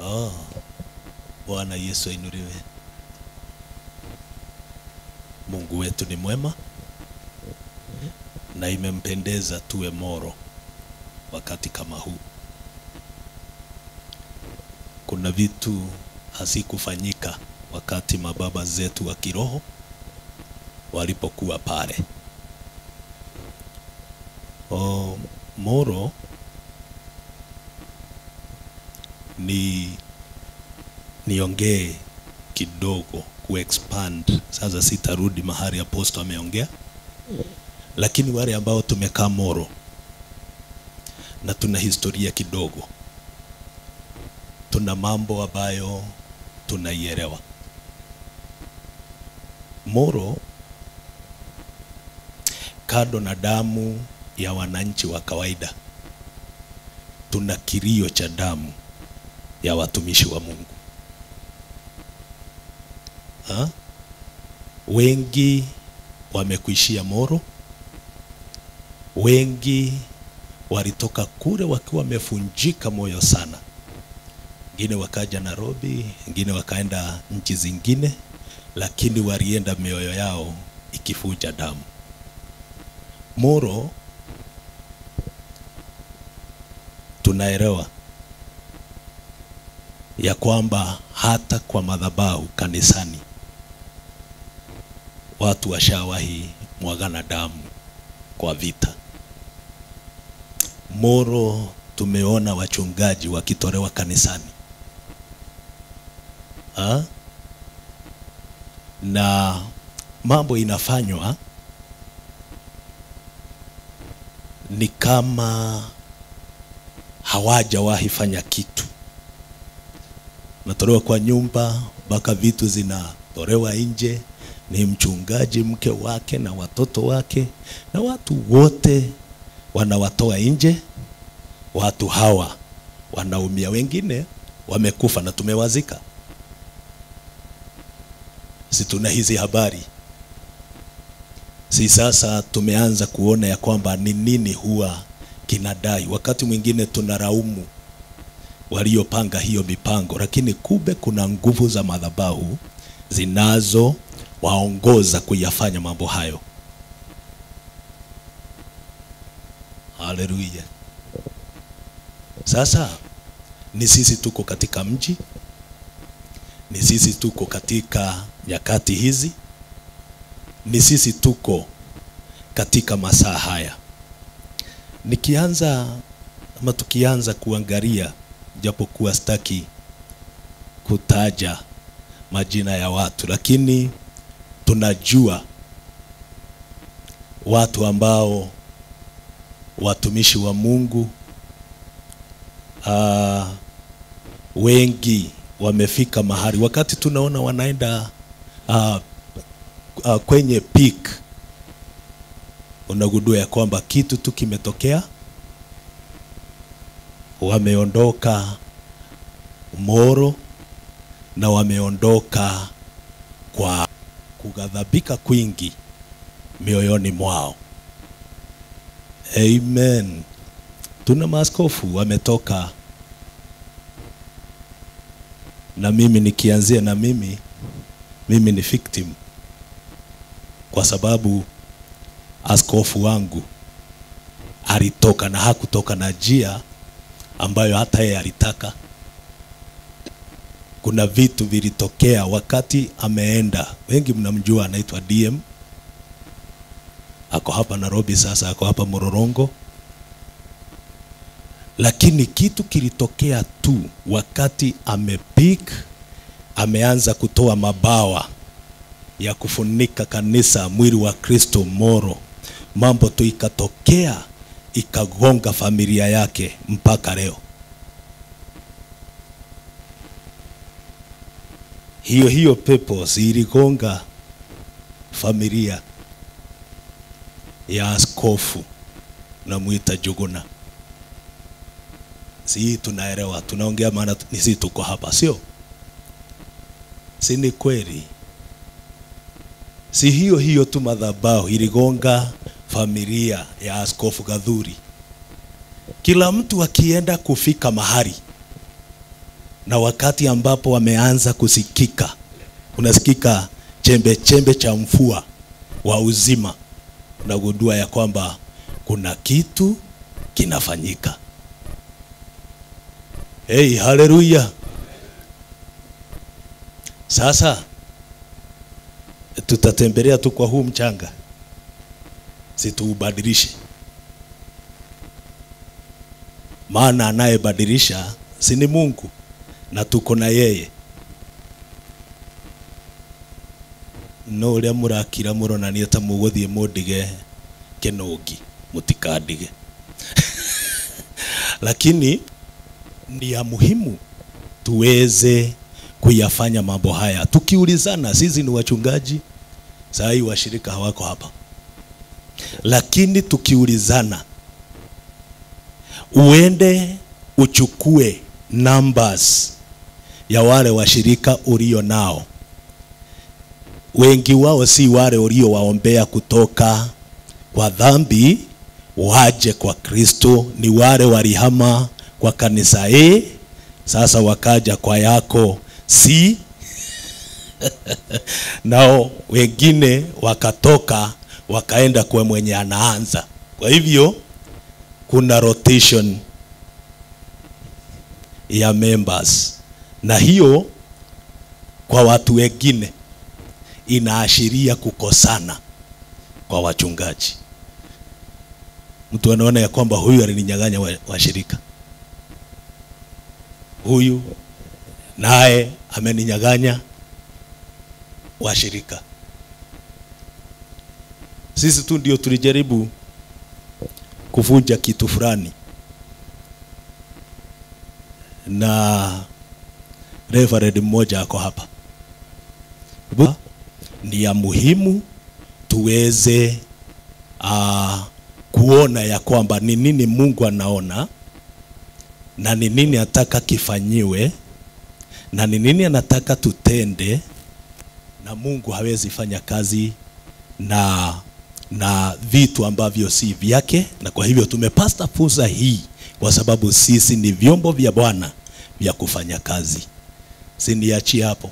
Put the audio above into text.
Oh, Bwana Yesu ainuliwe. Mungu wetu ni mwema na imempendeza tuwe Moro wakati kama huu. Kuna vitu hasikufanyika wakati mababa zetu wa kiroho walipokuwa pale. Moro niongee kidogo kuexpand. Sasa sitarudi mahali aposto ameongea, lakini wale ambao tumekaa Moro na tuna historia kidogo, tuna mambo ambayo tunaielewa. Moro, kado na damu ya wananchi wa kawaida, tuna kilio cha damu ya watumishi wa Mungu. Wengi wamekuishia Moro, wengi walitoka kule wakiwa wamefunjika moyo sana. Wengine wakaja Nairobi, wengine wakaenda nchi zingine, lakini walienda mioyo yao ikifuja damu. Moro tunaelewa ya kwamba hata kwa madhabahu kanisani watu washawahi mwagana damu kwa vita. Moro tumeona wachungaji wakitolewa kanisani. Na mambo inafanywa ni kama hawajawahi fanya kitu. Natolewa kwa nyumba mpaka vitu zinatolewa nje, ni mchungaji, mke wake na watoto wake, na watu wote wanawatoa nje. Watu hawa wanaumia, wengine wamekufa na tumewazika. Si tuna hizi habari? Si sasa tumeanza kuona ya kwamba ni nini huwa kinadai. Wakati mwingine tunaraumu waliopanga hiyo mipango, lakini kumbe kuna nguvu za madhabahu zinazo waongoza kuyafanya mambo hayo. Haleluya. Sasa ni sisi tuko katika mji, ni sisi tuko katika nyakati hizi, ni sisi tuko katika masaa haya. Tukianza kuangalia, japokuwa sitaki kutaja majina ya watu, lakini tunajua watu ambao watumishi wa Mungu wengi wamefika mahali, wakati tunaona wanaenda kwenye peak, unagundua ya kwamba kitu tu kimetokea. Wameondoka Moro na wameondoka kwa kughadhabika kwingi mioyoni mwao. Amen. Tuna maaskofu wametoka, na mimi nikianzia na mimi ni victim, kwa sababu askofu wangu alitoka na hakutoka na njia ambayo hata yeye alitaka. Kuna vitu vilitokea wakati ameenda. Wengi mnamjua, anaitwa DM. Ako hapa Nairobi sasa, ako hapa Mororongo. Lakini kitu kilitokea tu wakati amepik, ameanza kutoa mabawa ya kufunika kanisa, mwili wa Kristo Moro. Mambo tu ikatokea, ikagonga familia yake mpaka leo. Hiyo pepo iligonga familia ya askofu na muita Juguna. Si tunaelewa, tunaongea maana ni sisi tuko hapa, sio? Si ni kweli? Si hiyo tu madhabahu iligonga familia ya askofu Gathuri. Kila mtu akienda kufika mahali na wakati ambapo wameanza kusikika, unasikika chembe chembe cha mvua wa uzima, unagundua ya kwamba kuna kitu kinafanyika. Hey, haleluya. Sasa tutatembelea tu kwa huu mchanga, situubadilishe, maana anayebadilisha si ni Mungu, na tuko na yeye. No ria murakira muronania ta muguthie mundige Kenogi, mutikadige. Lakini ni ya muhimu tuweze kuyafanya mambo haya tukiulizana. Sisi ni wachungaji, saa hii washirika hawako hapa, lakini tukiulizana, uende uchukue numbers ya wale washirika ulio nao. Wengi wao si wale ulio waombea kutoka kwa dhambi waje kwa Kristo, ni wale walihama kwa kanisa sasa wakaja kwa yako si nao wengine wakatoka wakaenda kwa mwenye anaanza. Kwa hivyo kuna rotation ya members, na hiyo kwa watu wengine inaashiria kukosana kwa wachungaji. Mtu anaona ya kwamba huyu alininyang'anya washirika, huyu naye ameninyang'anya washirika. Sisi tu ndio tulijaribu kuvunja kitu fulani, na Reverend mmoja ako hapa. Ni ya muhimu tuweze kuona ya kwamba ni nini Mungu anaona, na ni nini anataka kifanyiwe, na ni nini anataka tutende, na Mungu hawezi fanya kazi na vitu ambavyo si vyake. Na kwa hivyo tumepata fursa hii kwa sababu sisi ni vyombo vya Bwana vya kufanya kazi. Siniachie hapo.